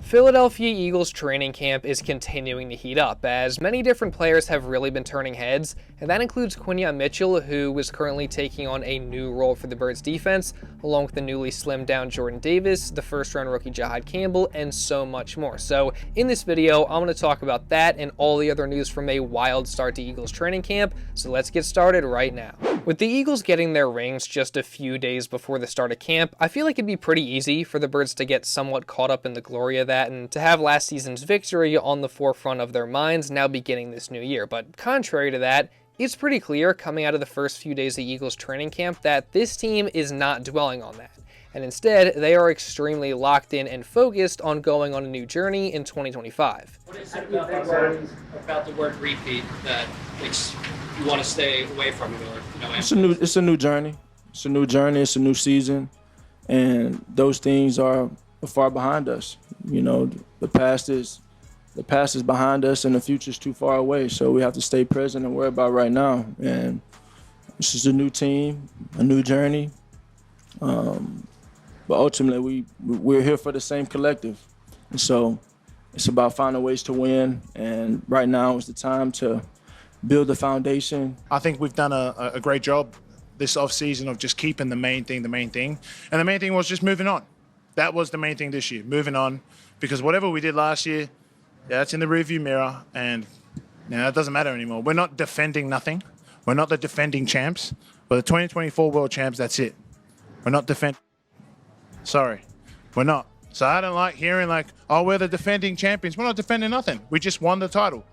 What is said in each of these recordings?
Philadelphia Eagles training camp is continuing to heat up, as many different players have really been turning heads, and that includes Quinyon Mitchell, who is currently taking on a new role for the Birds defense, along with the newly slimmed down Jordan Davis, the first-round rookie Jihaad Campbell, and so much more. So in this video, I'm going to talk about that and all the other news from a wild start to Eagles training camp, so let's get started right now. With the Eagles getting their rings just a few days before the start of camp, I feel like it'd be pretty easy for the Birds to get somewhat caught up in the glory of that and to have last season's victory on the forefront of their minds now beginning this new year. But contrary to that, it's pretty clear coming out of the first few days of Eagles training camp that this team is not dwelling on that. And instead, they are extremely locked in and focused on going on a new journey in 2025. What is it about the word repeat that makes you want to stay away from it? Or, it's a new journey. It's a new journey. It's a new season, and those things are far behind us. The past is behind us, and the future is too far away. So we have to stay present and worry about right now. And this is a new team, a new journey. But ultimately, we're here for the same collective. And so it's about finding ways to win. And right now is the time to build the foundation. I think we've done a great job this offseason of just keeping the main thing. And the main thing was just moving on. That was the main thing this year, moving on. Because whatever we did last year, that's in the rearview mirror. And that doesn't matter anymore. We're not defending nothing. We're not the defending champs. We're the 2024 world champs, that's it. We're not defending. Sorry, we're not. So I don't like hearing oh, we're the defending champions. We're not defending nothing. We just won the title.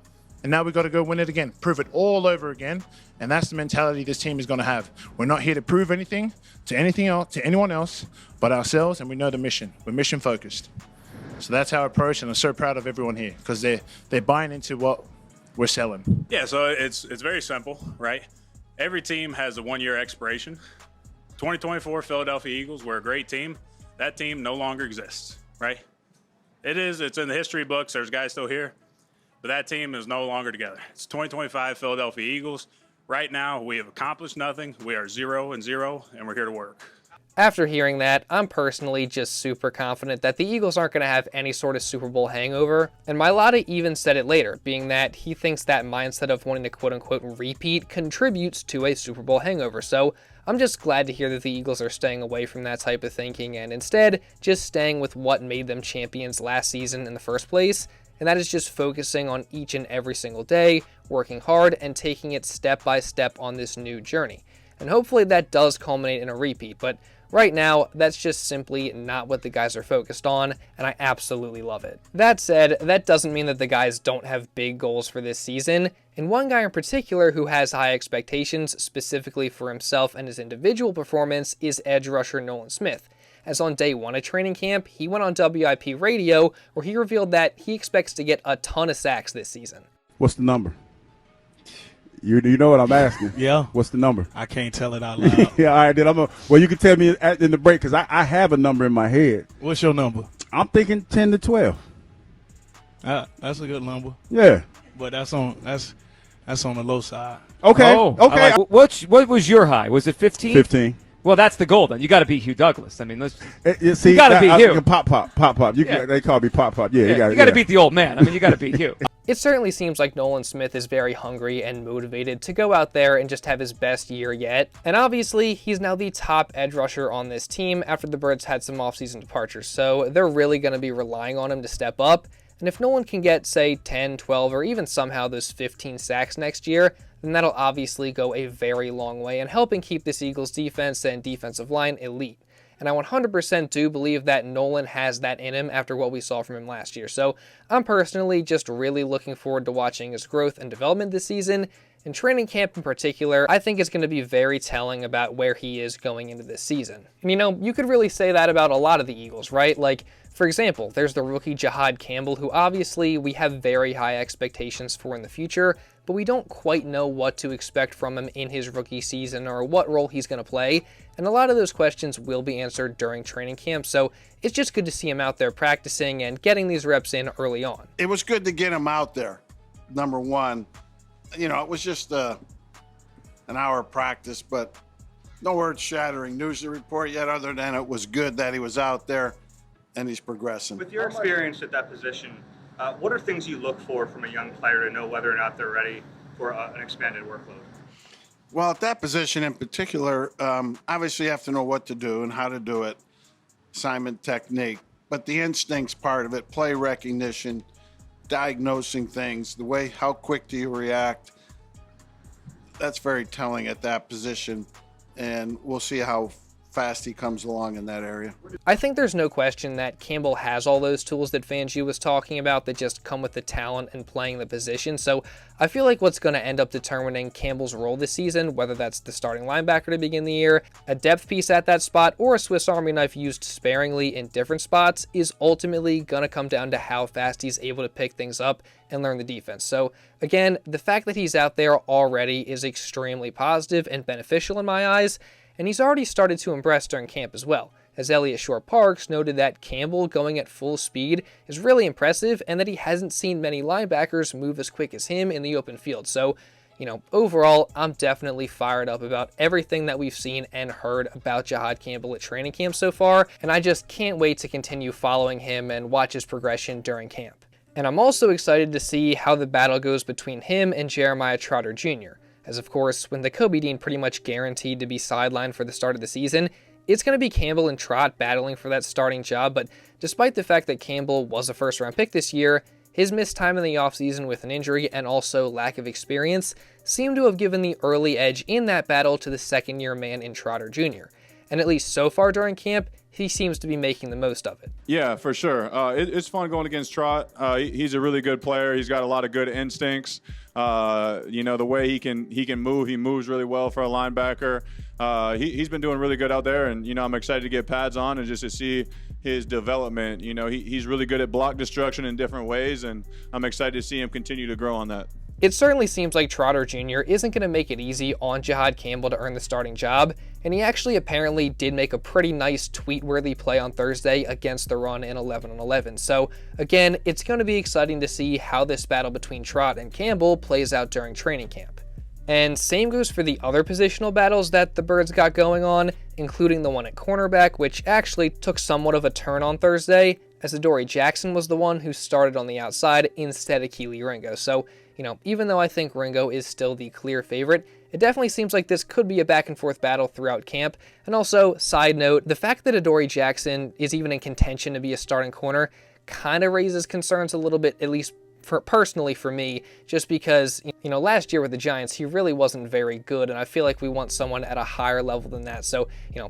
And now we've got to go win it again, prove it all over again. And that's the mentality this team is going to have. We're not here to prove anything to anyone else but ourselves, and we know the mission. We're mission focused. So that's our approach, and I'm so proud of everyone here because they're buying into what we're selling. Yeah, so it's very simple, right? Every team has a one-year expiration. 2024 Philadelphia Eagles, we're a great team. That team no longer exists, right? It's in the history books. There's guys still here. But that team is no longer together. It's 2025 Philadelphia Eagles. Right now, we have accomplished nothing. We are 0-0, and we're here to work. After hearing that, I'm personally just super confident that the Eagles aren't going to have any sort of Super Bowl hangover. And Mailata even said it later, being that he thinks that mindset of wanting to quote-unquote repeat contributes to a Super Bowl hangover. So I'm just glad to hear that the Eagles are staying away from that type of thinking and instead just staying with what made them champions last season in the first place. And that is just focusing on each and every single day, working hard, and taking it step by step on this new journey. And hopefully that does culminate in a repeat, but right now, that's just simply not what the guys are focused on, and I absolutely love it. That said, that doesn't mean that the guys don't have big goals for this season, and one guy in particular who has high expectations specifically for himself and his individual performance is edge rusher Nolan Smith. As on day one of training camp, he went on WIP radio where he revealed that he expects to get a ton of sacks this season. What's the number? You know what I'm asking? Yeah. What's the number? I can't tell it out loud. Yeah, all right, then well, you can tell me in the break because I have a number in my head. What's your number? I'm thinking 10 to 12. That's a good number. Yeah. But that's on the low side. Okay. Oh, okay. What was your high? Was it 15? 15. Well, that's the goal then. You got to beat Hugh Douglas. I mean, you got to beat Hugh. Pop. They call me Pop. Yeah, you got to beat the old man. I mean, you got to beat Hugh. It certainly seems like Nolan Smith is very hungry and motivated to go out there and just have his best year yet. And obviously, he's now the top edge rusher on this team after the Birds had some offseason departures. So they're really going to be relying on him to step up. And if Nolan can get, say, 10, 12, or even somehow those 15 sacks next year, then that'll obviously go a very long way in helping keep this Eagles defense and defensive line elite. And I 100% do believe that Nolan has that in him after what we saw from him last year. So I'm personally just really looking forward to watching his growth and development this season. In training camp in particular, I think it's going to be very telling about where he is going into this season. And you could really say that about a lot of the Eagles, right? Like, for example, there's the rookie Jihaad Campbell, who obviously we have very high expectations for in the future, but we don't quite know what to expect from him in his rookie season or what role he's going to play, and a lot of those questions will be answered during training camp, so it's just good to see him out there practicing and getting these reps in early on. It was good to get him out there, number one. It was just an hour of practice, but no earth-shattering news to report yet other than it was good that he was out there. and he's progressing. With your experience at that position, what are things you look for from a young player to know whether or not they're ready for an expanded workload? Well, at that position in particular, obviously you have to know what to do and how to do it, assignment technique, but the instincts part of it, play recognition, diagnosing things, the way, how quick do you react, that's very telling at that position, and we'll see how fast he comes along in that area. I think there's no question that Campbell has all those tools that Fangio was talking about that just come with the talent and playing the position. So I feel like what's going to end up determining Campbell's role this season, whether that's the starting linebacker to begin the year, a depth piece at that spot, or a Swiss Army knife used sparingly in different spots, is ultimately going to come down to how fast he's able to pick things up and learn the defense. So again, the fact that he's out there already is extremely positive and beneficial in my eyes. And he's already started to impress during camp as well, as Elliott Shore-Parks noted that Campbell going at full speed is really impressive and that he hasn't seen many linebackers move as quick as him in the open field. So, overall, I'm definitely fired up about everything that we've seen and heard about Jihaad Campbell at training camp so far, and I just can't wait to continue following him and watch his progression during camp. And I'm also excited to see how the battle goes between him and Jeremiah Trotter Jr., as of course, when the Kobe Dean pretty much guaranteed to be sidelined for the start of the season, it's going to be Campbell and Trot battling for that starting job, but despite the fact that Campbell was a first-round pick this year, his missed time in the offseason with an injury and also lack of experience seemed to have given the early edge in that battle to the second-year man in Trotter Jr., and at least so far during camp, he seems to be making the most of it. Yeah, for sure. It's fun going against Trot. He's a really good player. He's got a lot of good instincts. The way he can move, he moves really well for a linebacker. He's been doing really good out there, and I'm excited to get pads on and just to see his development. He's really good at block destruction in different ways, and I'm excited to see him continue to grow on that. It certainly seems like Trotter Jr. isn't going to make it easy on Jihaad Campbell to earn the starting job, and he actually apparently did make a pretty nice tweet-worthy play on Thursday against the run in 11-on-11. So again, it's going to be exciting to see how this battle between Trot and Campbell plays out during training camp. And same goes for the other positional battles that the Birds got going on, including the one at cornerback, which actually took somewhat of a turn on Thursday, as Adoree Jackson was the one who started on the outside instead of Kelee Ringo. So, even though I think Ringo is still the clear favorite, it definitely seems like this could be a back and forth battle throughout camp. And also, side note, the fact that Adoree Jackson is even in contention to be a starting corner kind of raises concerns a little bit, at least personally for me, just because, last year with the Giants, he really wasn't very good, and I feel like we want someone at a higher level than that. So,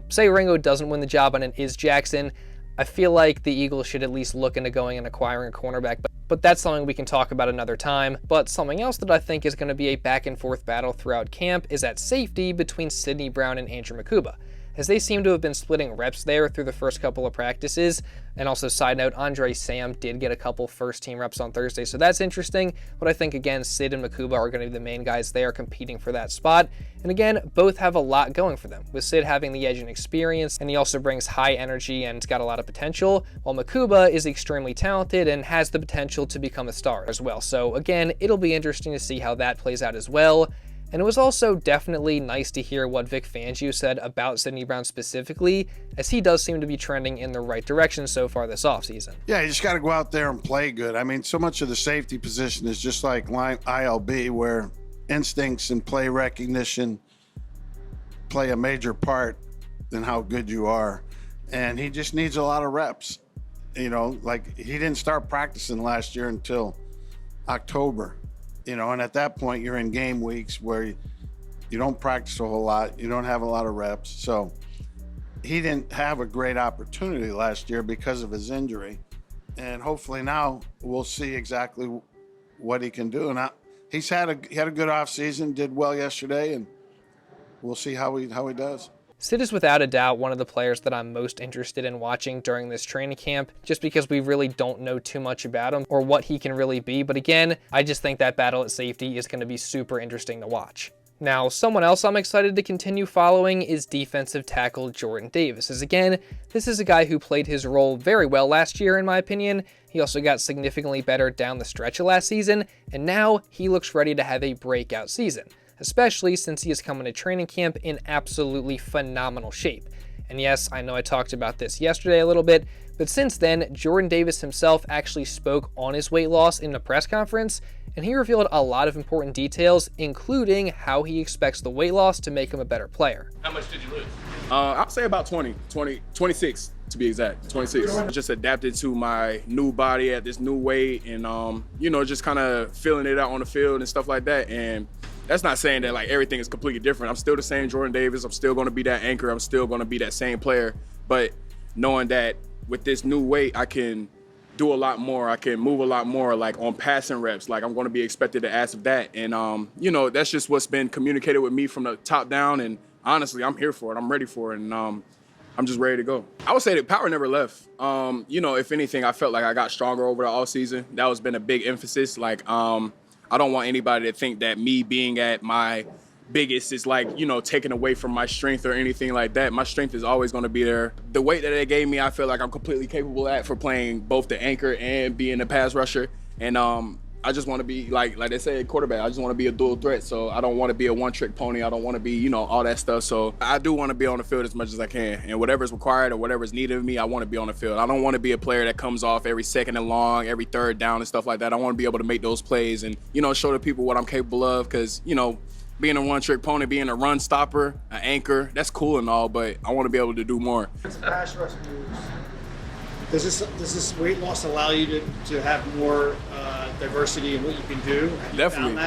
say Ringo doesn't win the job and it is Jackson, I feel like the Eagles should at least look into going and acquiring a cornerback, but that's something we can talk about another time. But something else that I think is going to be a back and forth battle throughout camp is at safety between Sidney Brown and Andrew Makuba, as they seem to have been splitting reps there through the first couple of practices. And also, side note, Andre Sam did get a couple first-team reps on Thursday, so that's interesting. But I think, again, Sid and Makuba are going to be the main guys there competing for that spot. And again, both have a lot going for them, with Sid having the edge and experience, and he also brings high energy and got a lot of potential, while Makuba is extremely talented and has the potential to become a star as well. So again, it'll be interesting to see how that plays out as well. And it was also definitely nice to hear what Vic Fangio said about Sidney Brown specifically, as he does seem to be trending in the right direction so far this offseason. Yeah, you just got to go out there and play good. I mean, so much of the safety position is just like ILB, where instincts and play recognition play a major part in how good you are. And he just needs a lot of reps. Like he didn't start practicing last year until October. And at that point, you're in game weeks where you don't practice a whole lot. You don't have a lot of reps. So he didn't have a great opportunity last year because of his injury. And hopefully now we'll see exactly what he can do. And he had a good offseason, did well yesterday, and we'll see how he does. Sid is without a doubt one of the players that I'm most interested in watching during this training camp, just because we really don't know too much about him or what he can really be. But again, I just think that battle at safety is going to be super interesting to watch. Now, someone else I'm excited to continue following is defensive tackle Jordan Davis, as again, this is a guy who played his role very well last year in my opinion. He also got significantly better down the stretch of last season, and now he looks ready to have a breakout season, especially since he is coming to training camp in absolutely phenomenal shape. And yes, I know I talked about this yesterday a little bit, But since then, Jordan Davis himself actually spoke on his weight loss in a press conference, and he revealed a lot of important details, including how he expects the weight loss to make him a better player. How much did you lose? I'd say about 26 to be exact, 26. Just adapted to my new body at this new weight and, just kind of feeling it out on the field and stuff like that. And that's not saying that like everything is completely different. I'm still the same Jordan Davis. I'm still going to be that anchor. I'm still going to be that same player. But knowing that with this new weight, I can do a lot more. I can move a lot more, like on passing reps. Like I'm going to be expected to ask of that. And, that's just what's been communicated with me from the top down. And honestly, I'm here for it. I'm ready for it. And I'm just ready to go. I would say that power never left. If anything, I felt like I got stronger over the offseason. That has been a big emphasis. Like, I don't want anybody to think that me being at my biggest is like, taken away from my strength or anything like that. My strength is always going to be there. The weight that they gave me, I feel like I'm completely capable at for playing both the anchor and being a pass rusher. And I just want to be, like they say, quarterback. I just want to be a dual threat. So I don't want to be a one-trick pony. I don't want to be, all that stuff. So I do want to be on the field as much as I can. And whatever's required or whatever's needed of me, I want to be on the field. I don't want to be a player that comes off every second and long, every third down and stuff like that. I want to be able to make those plays and, show the people what I'm capable of because, being a one-trick pony, being a run stopper, an anchor, that's cool and all, but I want to be able to do more. Pass rush moves. Does this weight loss allow you to have more diversity in what you can do? Definitely.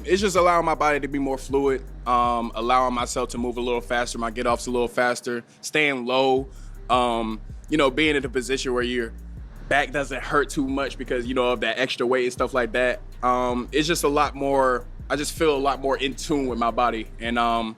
It's just allowing my body to be more fluid, allowing myself to move a little faster, my get-offs a little faster, staying low, being in a position where your back doesn't hurt too much because, of that extra weight and stuff like that. It's just a lot more, I just feel a lot more in tune with my body. And, I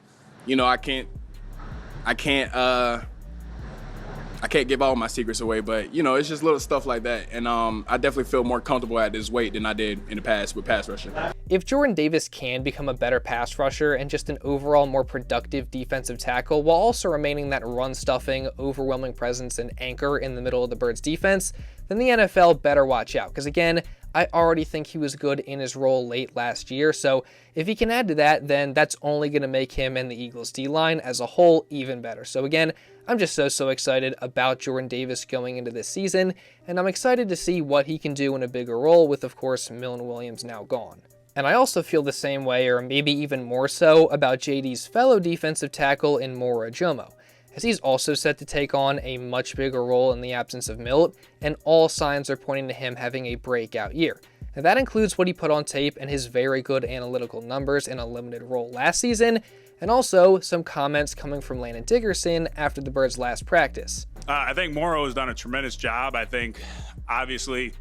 can't give all my secrets away, but, it's just little stuff like that. And I definitely feel more comfortable at this weight than I did in the past with pass rushing. If Jordan Davis can become a better pass rusher and just an overall more productive defensive tackle while also remaining that run-stuffing, overwhelming presence and anchor in the middle of the Birds' defense, then the NFL better watch out. Because again, I already think he was good in his role late last year, so if he can add to that, then that's only going to make him and the Eagles' D-line as a whole even better. So again, I'm just so excited about Jordan Davis going into this season, and I'm excited to see what he can do in a bigger role with, of course, Millen Williams now gone. And I also feel the same way, or maybe even more so, about JD's fellow defensive tackle in Moro Ojomo, as he's also set to take on a much bigger role in the absence of Milt, and all signs are pointing to him having a breakout year. Now that includes what he put on tape and his very good analytical numbers in a limited role last season, and also some comments coming from Landon Dickerson after the Birds' last practice. I think Moro has done a tremendous job. I think, obviously,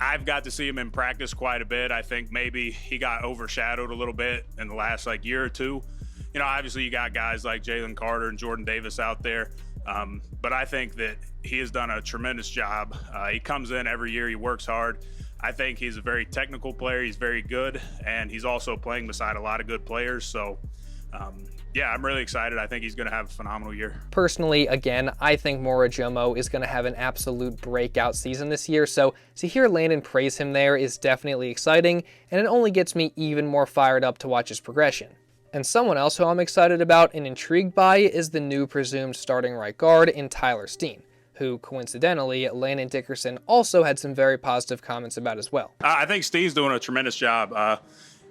I've got to see him in practice quite a bit. I think maybe he got overshadowed a little bit in the last year or two. Obviously you got guys like Jalen Carter and Jordan Davis out there, but I think that he has done a tremendous job. He comes in every year, he works hard. I think he's a very technical player, he's very good, and he's also playing beside a lot of good players. So, I'm really excited. I think he's going to have a phenomenal year. Personally, again, I think Moro Ojomo is going to have an absolute breakout season this year, so to hear Landon praise him there is definitely exciting, and it only gets me even more fired up to watch his progression. And someone else who I'm excited about and intrigued by is the new presumed starting right guard in Tyler Steen, who coincidentally Landon Dickerson also had some very positive comments about as well. I think Steen's doing a tremendous job.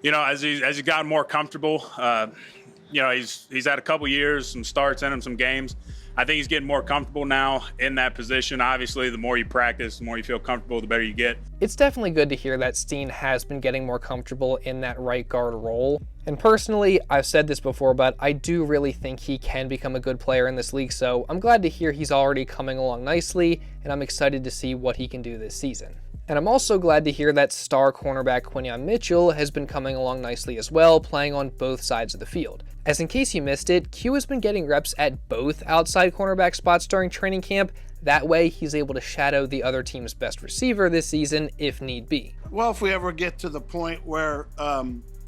As he's gotten more comfortable, he's had a couple years, some starts in him, some games. I think he's getting more comfortable now in that position. Obviously, the more you practice, the more you feel comfortable, the better you get. It's definitely good to hear that Steen has been getting more comfortable in that right guard role. And personally, I've said this before, but I do really think he can become a good player in this league, so I'm glad to hear he's already coming along nicely, and I'm excited to see what he can do this season. And I'm also glad to hear that star cornerback Quinyon Mitchell has been coming along nicely as well, playing on both sides of the field. As in case you missed it, Q has been getting reps at both outside cornerback spots during training camp. That way, he's able to shadow the other team's best receiver this season if need be. Well, if we ever get to the point where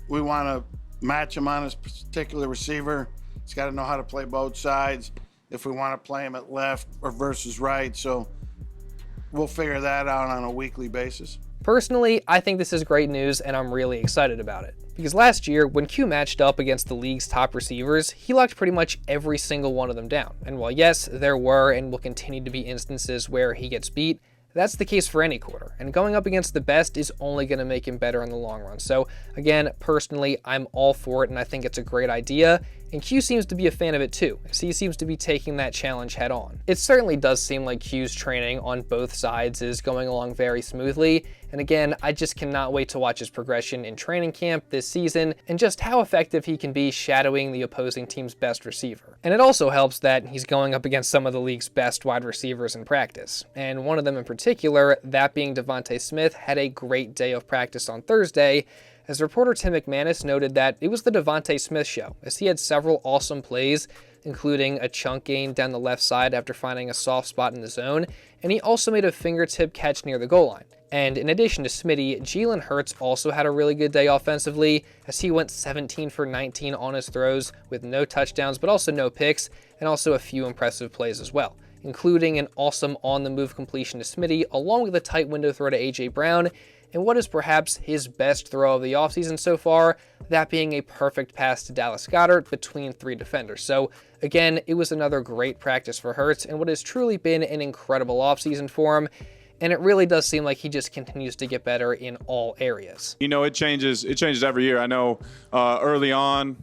we want to match him on his particular receiver, he's got to know how to play both sides. If we want to play him at left or versus right, so we'll figure that out on a weekly basis. Personally, I think this is great news and I'm really excited about it. Because last year, when Q matched up against the league's top receivers, he locked pretty much every single one of them down. And while yes, there were and will continue to be instances where he gets beat, that's the case for any quarter, and going up against the best is only going to make him better in the long run. So again, personally, I'm all for it, and I think it's a great idea, and Q seems to be a fan of it too, as he seems to be taking that challenge head on. It certainly does seem like Q's training on both sides is going along very smoothly, and again, I just cannot wait to watch his progression in training camp this season, and just how effective he can be shadowing the opposing team's best receiver. And it also helps that he's going up against some of the league's best wide receivers in practice, and one of them in particular, that being Devonte Smith, had a great day of practice on Thursday, as reporter Tim McManus noted that it was the Devonte Smith show, as he had several awesome plays, including a chunk gain down the left side after finding a soft spot in the zone, and he also made a fingertip catch near the goal line. And in addition to Smitty, Jalen Hurts also had a really good day offensively, as he went 17 for 19 on his throws with no touchdowns, but also no picks, and also a few impressive plays as well, including an awesome on-the-move completion to Smitty, along with a tight window throw to A.J. Brown, and what is perhaps his best throw of the offseason so far, that being a perfect pass to Dallas Goedert between 3 defenders. So again, it was another great practice for Hurts, and what has truly been an incredible offseason for him, and it really does seem like he just continues to get better in all areas. You know, it changes every year. I know early on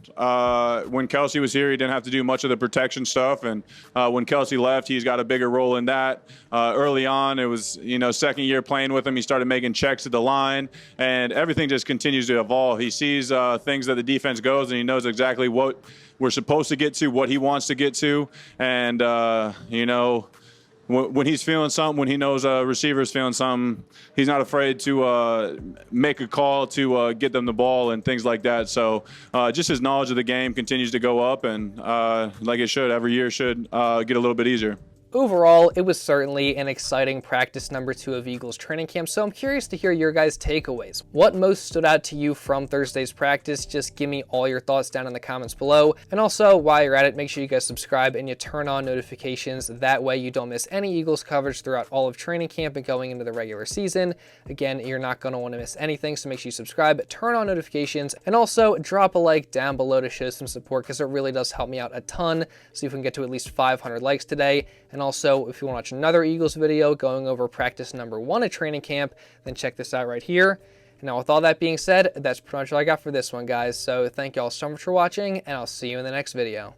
when Kelsey was here, he didn't have to do much of the protection stuff, and when Kelsey left, he's got a bigger role in that. Early on, it was, second year playing with him, he started making checks at the line, and everything just continues to evolve. He sees things that the defense goes, and he knows exactly what we're supposed to get to, what he wants to get to, and when he's feeling something, when he knows a receiver's feeling something, he's not afraid to make a call to get them the ball and things like that. So just his knowledge of the game continues to go up, and like it should, every year should get a little bit easier. Overall, it was certainly an exciting practice number 2 of Eagles training camp, so I'm curious to hear your guys' takeaways. What most stood out to you from Thursday's practice? Just give me all your thoughts down in the comments below. And also, while you're at it, make sure you guys subscribe and you turn on notifications. That way you don't miss any Eagles coverage throughout all of training camp and going into the regular season. Again, you're not going to want to miss anything, so make sure you subscribe, turn on notifications, and also drop a like down below to show some support, because it really does help me out a ton. See if we can get to at least 500 likes today. And also, if you want to watch another Eagles video going over practice number 1 at training camp, then check this out right here. And now with all that being said, that's pretty much all I got for this one, guys. So thank you all so much for watching, and I'll see you in the next video.